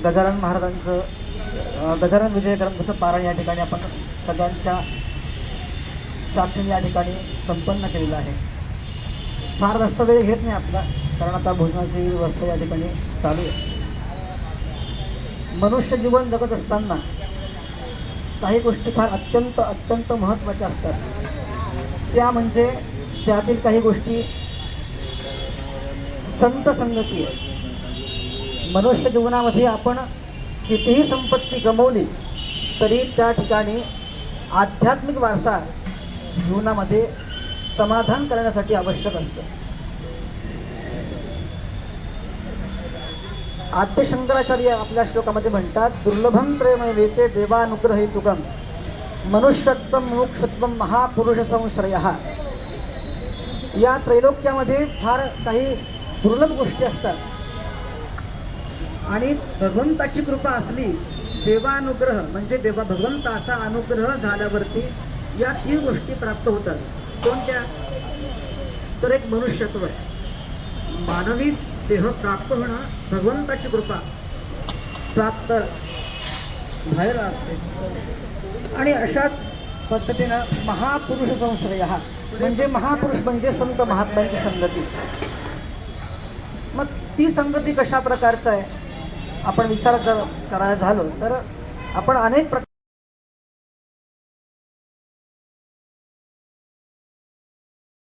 गजानन महाराजांचं गजानन विजय ग्रंथाचं पारायण या ठिकाणी आपण सगळ्यांच्या साक्षीने या ठिकाणी संपन्न केलेलं आहे. फार जास्त वेळ घेत नाही आपला, कारण आता भोजनाची व्यवस्था या ठिकाणी चालू आहे. मनुष्य जीवन जगत असताना काही गोष्टी फार अत्यंत महत्त्वाच्या असतात. त्या म्हणजे त्यातील काही गोष्टी संत संगती आहे. मनुष्य जीवनामध्ये आपण कितीही संपत्ती गमावली तरी त्या ठिकाणी आध्यात्मिक वारसा जीवनामध्ये समाधान करण्यासाठी आवश्यक असतं. आद्य शंकराचार्य आपल्या श्लोकामध्ये म्हणतात, दुर्लभम प्रेमवेते देवानुग्रहेतुकम मनुष्यत्वम मोक्षत्वम महापुरुष संश्रयः. या त्रैलोक्यामध्ये फार काही दुर्लभ गोष्टी असतात आणि भगवंताची कृपा असली, देवानुग्रह म्हणजे भगवंताचा अनुग्रह झाल्यावरती या 3 गोष्टी प्राप्त होतात. कोणत्या? तर एक मनुष्यत्व आहे, मानवी देह प्राप्त होणं, भगवंताची कृपा प्राप्त व्हायला लागते. आणि अशाच पद्धतीनं महापुरुष संश्रय म्हणजे महापुरुष म्हणजे संत महात्म्यांची संगती. मग ती संगती कशा प्रकारचं आहे आपण विचार करायला झालो तर आपण अनेक